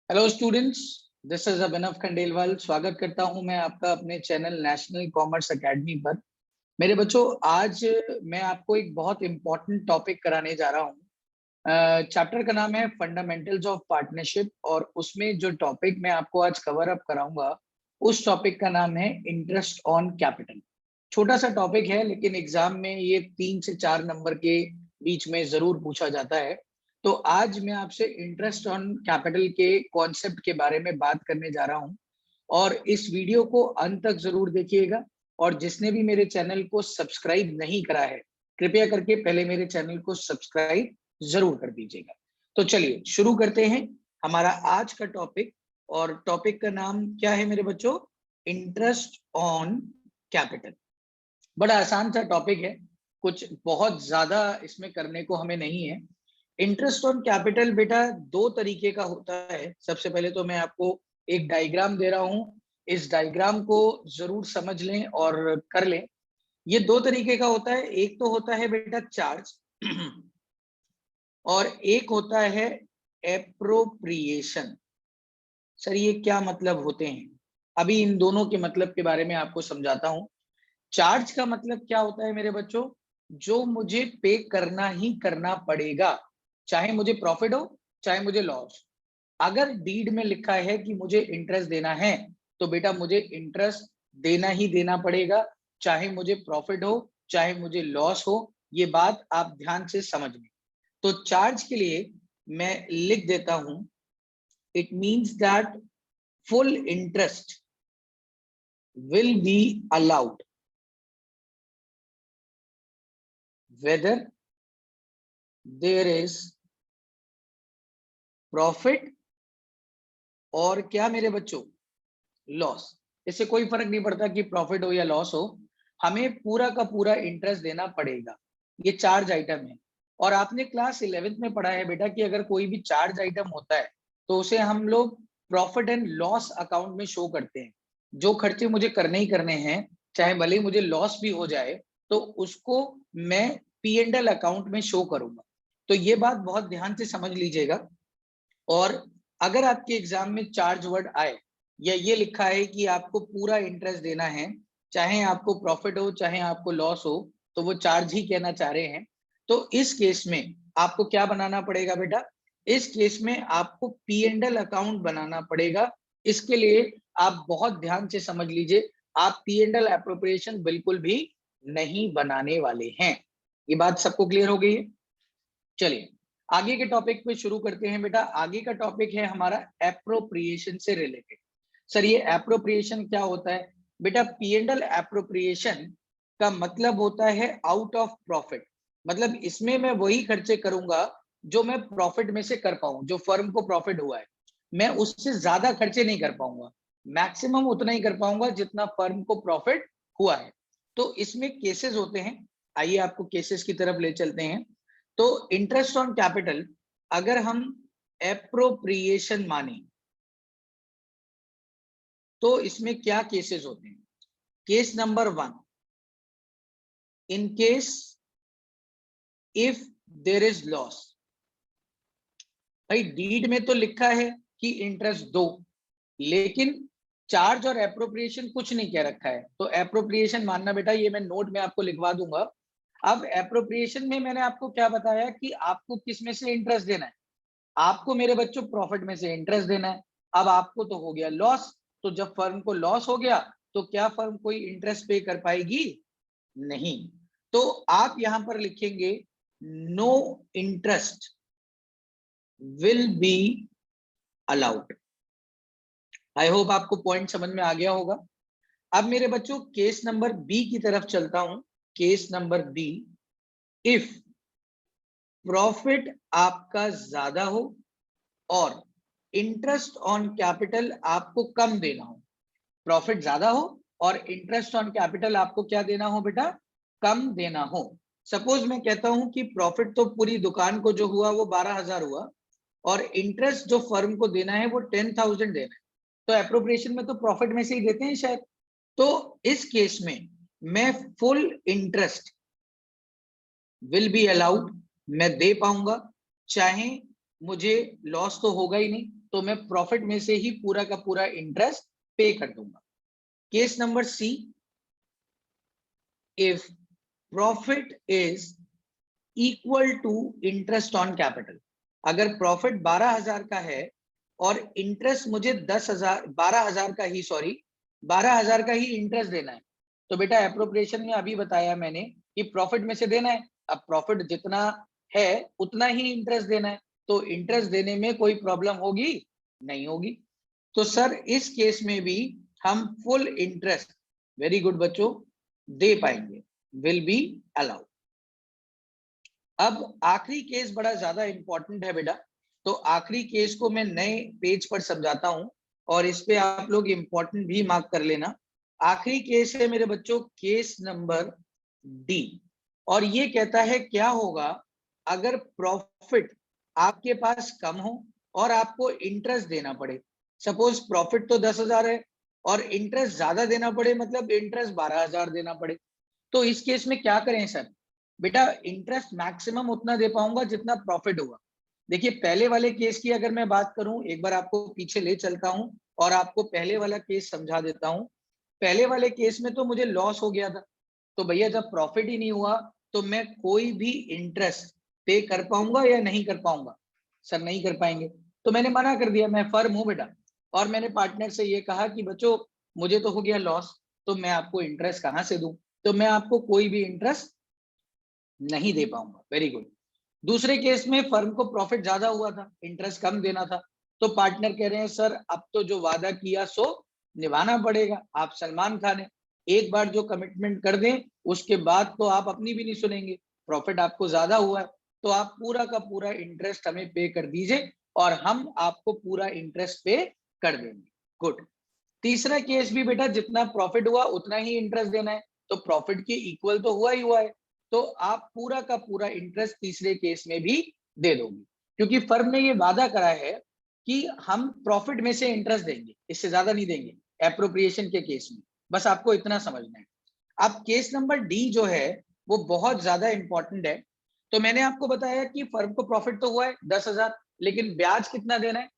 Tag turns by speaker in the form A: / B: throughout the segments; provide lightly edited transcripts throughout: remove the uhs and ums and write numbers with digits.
A: Hello students, this is अभिनव खंडेलवाल। स्वागत करता हूं मैं आपका अपने चैनल नेशनल कॉमर्स एकेडमी पर। मेरे बच्चों, आज मैं आपको एक बहुत इंपॉर्टेंट टॉपिक कराने जा रहा हूं। चैप्टर का नाम है फंडामेंटल्स ऑफ पार्टनरशिप और उसमें जो टॉपिक मैं आपको आज कवर अप कराऊंगा उस टॉपिक का नाम है इंटरेस्ट ऑन कैपिटल। छोटा सा टॉपिक है, लेकिन एग्जाम में ये 3 से 4 नंबर के बीच में जरूर पूछा जाता है। तो आज मैं आपसे इंटरेस्ट ऑन कैपिटल के कॉन्सेप्ट के बारे में बात करने जा रहा हूं और इस वीडियो को अंत तक जरूर देखिएगा। और जिसने भी मेरे चैनल को सब्सक्राइब नहीं करा है, कृपया करके पहले मेरे चैनल को सब्सक्राइब जरूर कर दीजिएगा। तो चलिए शुरू करते हैं हमारा आज का टॉपिक। और टॉपिक का नाम क्या है मेरे बच्चों? Interest on capital. बड़ा आसान सा टॉपिक है, कुछ बहुत ज्यादा इसमें करने को हमें नहीं है। इंटरेस्ट ऑन कैपिटल बेटा दो तरीके का होता है। सबसे पहले तो मैं आपको एक डायग्राम दे रहा हूं, इस डायग्राम को जरूर समझ लें और कर लें। ये दो तरीके का होता है। एक तो होता है बेटा चार्ज और एक होता है एप्रोप्रिएशन। सर ये क्या मतलब होते हैं? अभी इन दोनों के मतलब के बारे में आपको समझाता हूं। चार्ज का मतलब क्या होता है मेरे बच्चों? जो मुझे पे करना ही करना पड़ेगा, चाहे मुझे प्रॉफिट हो चाहे मुझे लॉस। अगर डीड में लिखा है कि मुझे इंटरेस्ट देना है तो बेटा मुझे इंटरेस्ट देना ही देना पड़ेगा, चाहे मुझे प्रॉफिट हो चाहे मुझे लॉस हो। ये बात आप ध्यान से समझ लें। तो चार्ज के लिए मैं लिख देता हूं, it means that full interest will be allowed whether there is profit और क्या मेरे बच्चों, लॉस। इससे कोई फर्क नहीं पड़ता कि प्रॉफिट हो या लॉस हो, हमें पूरा का पूरा इंटरेस्ट देना पड़ेगा। ये चार्ज आइटम है। और आपने क्लास 11th में पढ़ा है बेटा कि अगर कोई भी चार्ज आइटम होता है तो उसे हम लोग प्रॉफिट एंड लॉस अकाउंट में शो करते हैं। जो खर्चे मुझे करने ही करने हैं, चाहे भले ही मुझे लॉस भी हो जाए, तो उसको मैं P&L अकाउंट में शो करूंगा। तो ये बात बहुत ध्यान से समझ लीजिएगा। और अगर आपके एग्जाम में चार्ज वर्ड आए या ये लिखा है कि आपको पूरा इंटरेस्ट देना है, चाहे आपको प्रॉफिट हो चाहे आपको लॉस हो, तो वो चार्ज ही कहना चाह रहे हैं। तो इस केस में आपको क्या बनाना पड़ेगा बेटा? इस केस में आपको P&L अकाउंट बनाना पड़ेगा। इसके लिए आप बहुत ध्यान से समझ लीजिए, आप P&L एप्रोप्रिएशन बिल्कुल भी नहीं बनाने वाले हैं। ये बात सबको क्लियर हो गई है? चलिए आगे के टॉपिक पे शुरू करते हैं बेटा। आगे का टॉपिक है हमारा एप्रोप्रिएशन से रिलेटेड। सर ये एप्रोप्रिएशन क्या होता है? बेटा P&L एप्रोप्रिएशन का मतलब होता है आउट ऑफ प्रॉफिट। मतलब इसमें मैं वही खर्चे करूंगा जो मैं प्रॉफिट में से कर पाऊं, जो फर्म को प्रॉफिट हुआ है। मैं उससे ज्यादा खर्चे नहीं कर पाऊंगा, मैक्सिमम उतना ही कर पाऊंगा जितना फर्म को प्रॉफिट हुआ है। तो इसमें केसेस होते हैं, आइए आपको केसेस की तरफ ले चलते हैं। तो इंटरेस्ट ऑन कैपिटल अगर हम एप्रोप्रिएशन माने तो इसमें क्या केसेस होते हैं? Case number 1, in case if there is loss. भाई डीड में तो लिखा है कि इंटरेस्ट दो, लेकिन चार्ज और एप्रोप्रिएशन कुछ नहीं कह रखा है। तो एप्रोप्रिएशन मानना बेटा, ये मैं नोट में आपको लिखवा दूंगा। अब एप्रोप्रिएशन में मैंने आपको क्या बताया कि आपको किस में से इंटरेस्ट देना है? आपको मेरे बच्चों प्रॉफिट में से इंटरेस्ट देना है। अब आपको तो हो गया लॉस, तो जब फर्म को लॉस हो गया तो क्या फर्म कोई इंटरेस्ट पे कर पाएगी? नहीं। तो आप यहां पर लिखेंगे no interest will be allowed. I hope आपको पॉइंट समझ में आ गया होगा। अब मेरे बच्चों केस नंबर बी की तरफ चलता हूं। Case number B, if profit आपका ज्यादा हो और इंटरेस्ट ऑन कैपिटल आपको कम देना हो। प्रॉफिट ज्यादा हो और इंटरेस्ट ऑन कैपिटल आपको क्या देना हो बेटा? कम देना हो। सपोज मैं कहता हूं कि प्रॉफिट तो पूरी दुकान को जो हुआ वो 12,000 हुआ और इंटरेस्ट जो फर्म को देना है वो 10,000 देना है। तो एप्रोप्रिएशन में तो प्रॉफिट में से ही देते हैं शायद। तो इस केस में मैं full interest will be allowed, मैं दे पाऊंगा, चाहे मुझे लॉस तो होगा ही नहीं। तो मैं प्रॉफिट में से ही पूरा का पूरा इंटरेस्ट पे कर दूंगा। Case number C, if profit is equal to interest on capital, अगर प्रॉफिट 12,000 का है और इंटरेस्ट मुझे 12,000 का ही 12,000 का ही इंटरेस्ट देना है, तो बेटा एप्रोप्रिएशन में अभी बताया मैंने कि प्रॉफिट में से देना है। अब प्रॉफिट जितना है उतना ही इंटरेस्ट देना है, तो इंटरेस्ट देने में कोई प्रॉब्लम होगी? नहीं होगी। तो सर इस केस में भी हम फुल इंटरेस्ट, वेरी गुड बच्चों, दे पाएंगे, विल बी अलाउड। अब आखिरी केस बड़ा ज्यादा इंपॉर्टेंट है बेटा, तो आखिरी केस को मैं नए पेज पर समझाता हूं और इस पे आप लोग इंपॉर्टेंट भी मार्क कर लेना। आखिरी केस है मेरे बच्चों केस नंबर डी, और ये कहता है क्या होगा अगर प्रॉफिट आपके पास कम हो और आपको इंटरेस्ट देना पड़े। सपोज प्रॉफिट तो 10,000 है और इंटरेस्ट ज्यादा देना पड़े, मतलब इंटरेस्ट 12,000 देना पड़े। तो इस केस में क्या करें सर? बेटा इंटरेस्ट मैक्सिमम उतना दे पाऊंगा जितना प्रॉफिट होगा। देखिए पहले वाले केस की अगर मैं बात करूं, एक बार आपको पीछे ले चलता हूं और आपको पहले वाला केस समझा देता हूं। पहले वाले केस में तो मुझे लॉस हो गया था, तो भैया जब प्रॉफिट ही नहीं हुआ तो मैं कोई भी इंटरेस्ट पे कर पाऊंगा या नहीं कर पाऊंगा? सर नहीं कर पाएंगे। तो मैंने मना कर दिया, मैं फर्म हूं बेटा, और मैंने पार्टनर से ये कहा कि बच्चों मुझे तो हो गया लॉस, तो मैं आपको इंटरेस्ट कहां से दूं? तो मैं आपको कोई भी इंटरेस्ट नहीं दे पाऊंगा। Very good. दूसरे केस में फर्म को प्रॉफिट ज्यादा हुआ था, इंटरेस्ट कम देना था, तो पार्टनर कह रहे हैं सर अब तो जो वादा किया सो निभाना पड़ेगा, आप सलमान खान हैं, एक बार जो कमिटमेंट कर दें उसके बाद तो आप अपनी भी नहीं सुनेंगे, प्रॉफिट आपको ज्यादा हुआ है तो आप पूरा का पूरा इंटरेस्ट हमें पे कर दीजिए और हम आपको पूरा इंटरेस्ट पे कर देंगे। गुड। तीसरा केस भी बेटा जितना प्रॉफिट हुआ उतना ही इंटरेस्ट देना है, तो प्रॉफिट के इक्वल तो हुआ ही हुआ है, तो आप पूरा का पूरा इंटरेस्ट तीसरे केस में भी दे दोगे, क्योंकि फर्म ने ये वादा करा है कि हम प्रॉफिट में से इंटरेस्ट देंगे, इससे ज्यादा नहीं देंगे एप्रोप्रिएशन के केस में। बस आपको इतना समझना है। अब केस नंबर डी जो है वो बहुत ज्यादा इंपॉर्टेंट है। तो मैंने आपको बताया कि फर्म को प्रॉफिट तो हुआ है 10,000, लेकिन ब्याज कितना देना है?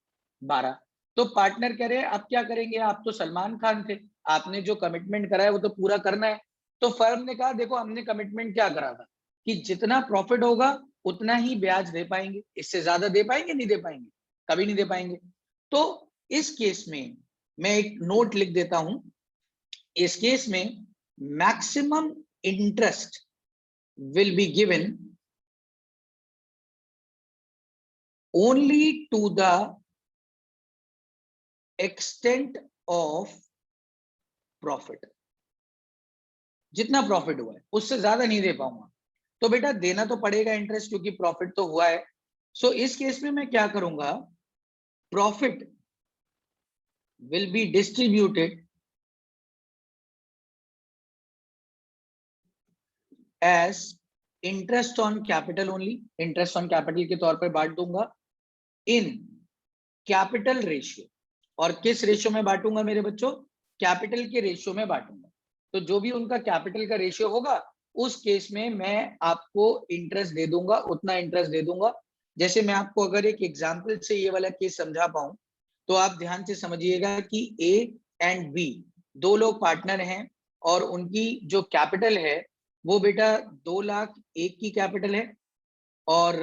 A: 12। तो पार्टनर कह रहे हैं अब क्या करेंगे, आप तो सलमान खान थे, आपने जो कमिटमेंट करा है वो तो पूरा करना है। तो फर्म ने कहा देखो हमने कमिटमेंट क्या करा था कि जितना प्रॉफिट होगा उतना ही ब्याज दे पाएंगे, इससे ज्यादा दे पाएंगे? नहीं दे पाएंगे, कभी नहीं दे पाएंगे। तो इस केस में मैं एक नोट लिख देता हूं, इस केस में maximum interest will be given only to the extent of profit. जितना प्रॉफिट हुआ है उससे ज्यादा नहीं दे पाऊंगा, तो बेटा देना तो पड़ेगा इंटरेस्ट क्योंकि प्रॉफिट तो हुआ है। सो इस केस में मैं क्या करूंगा, profit will be distributed as interest on capital only, interest on capital के तौर पर बांट दूंगा इन कैपिटल रेशियो। और किस रेशियो में बांटूंगा मेरे बच्चों? कैपिटल के रेशियो में बांटूंगा। तो जो भी उनका कैपिटल का रेशियो होगा उस केस में मैं आपको इंटरेस्ट दे दूंगा, उतना इंटरेस्ट दे दूंगा। जैसे मैं आपको अगर एक एग्जांपल से ये वाला केस समझा पाऊं तो आप ध्यान से समझिएगा कि ए एंड बी दो लोग पार्टनर हैं और उनकी जो कैपिटल है वो बेटा 2 लाख एक की कैपिटल है और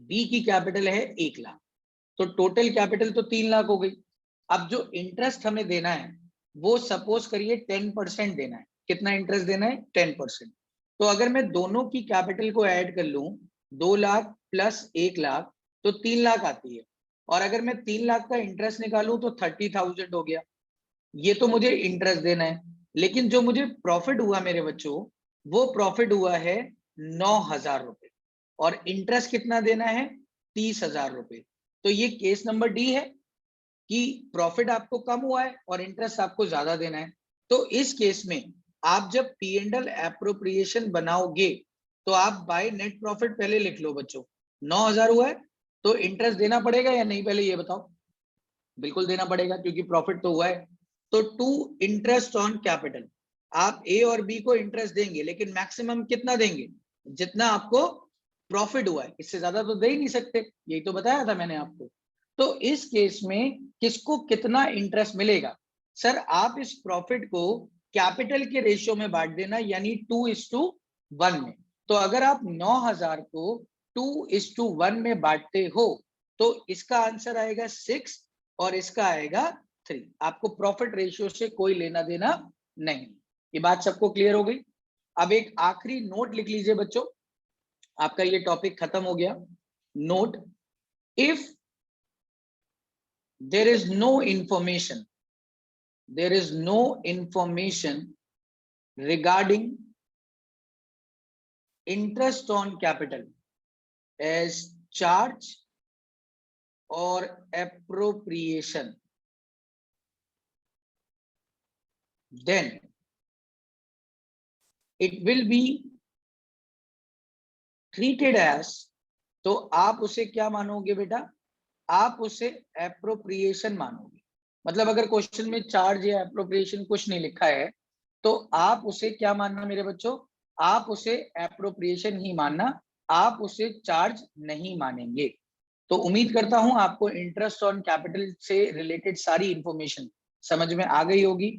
A: बी की कैपिटल है 1 लाख, तो टोटल कैपिटल तो 3 लाख हो गई। अब जो इंटरेस्ट हमें देना है वो सपोज करिए 10% देना है। कितना इंटरेस्ट देना है? 10%। तो अगर मैं दोनों की कैपिटल को ऐड कर लूं 2 लाख प्लस 1 लाख तो 3 लाख आती है, और अगर मैं 3 लाख का इंटरेस्ट निकालूं तो 30,000 हो गया। ये तो मुझे इंटरेस्ट देना है, लेकिन जो मुझे प्रॉफिट हुआ मेरे बच्चों वो प्रॉफिट हुआ है 9,000 रुपए और इंटरेस्ट कितना देना है? 30,000 रुपए। तो ये केस नंबर डी है कि प्रॉफिट आपको कम हुआ है और इंटरेस्ट आपको ज्यादा देना है। तो इस केस में आप जब पी एंड एल एप्रोप्रिएशन बनाओगे तो आप बाय नेट प्रॉफिट पहले लिख लो बच्चों, 9,000 हुआ है तो इंटरेस्ट देना पड़ेगा या नहीं, पहले ये बताओ। बिल्कुल देना पड़ेगा क्योंकि प्रॉफिट तो हुआ है। तो टू इंटरेस्ट ऑन कैपिटल, आप ए और बी को इंटरेस्ट देंगे लेकिन मैक्सिमम कितना देंगे? जितना आपको प्रॉफिट हुआ है, इससे ज्यादा तो दे ही नहीं सकते, यही तो बताया था मैंने आपको। तो इस केस में किसको कितना इंटरेस्ट मिलेगा? सर आप इस प्रॉफिट को कैपिटल के रेशियो में बांट देना, यानी 2:1 में। तो अगर आप 9,000 को 2:1 में बांटते हो तो इसका आंसर आएगा 6 और इसका आएगा 3। आपको प्रॉफिट रेशियो से कोई लेना देना नहीं। ये बात सबको क्लियर हो गई? अब एक आखिरी नोट लिख लीजिए बच्चों, आपका ये टॉपिक खत्म हो गया। Note, if there is no information regarding interest on capital as charge or appropriation, then it will be treated as, तो आप उसे क्या मानोगे बेटा? आप उसे एप्रोप्रिएशन मानोगे। मतलब अगर क्वेश्चन में चार्ज या एप्रोप्रिएशन कुछ नहीं लिखा है तो आप उसे क्या मानना मेरे बच्चों? आप उसे एप्रोप्रिएशन ही मानना, आप उसे चार्ज नहीं मानेंगे। तो उम्मीद करता हूं आपको इंटरेस्ट ऑन कैपिटल से रिलेटेड सारी इंफॉर्मेशन समझ में आ गई होगी।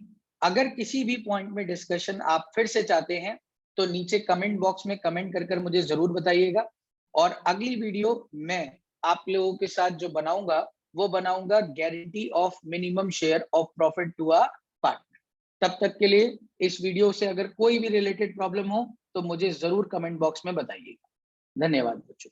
A: अगर किसी भी पॉइंट में डिस्कशन आप फिर से चाहते हैं तो नीचे कमेंट बॉक्स में कमेंट कर मुझे जरूर बताइएगा। और अगली वीडियो मैं आप लोगों के साथ जो बनाऊंगा वो बनाऊंगा guarantee of minimum share of profit to a partner. तब तक के लिए इस वीडियो से अगर कोई भी रिलेटेड प्रॉब्लम हो तो मुझे जरूर कमेंट बॉक्स में बताइएगा। धन्यवाद बच्चों।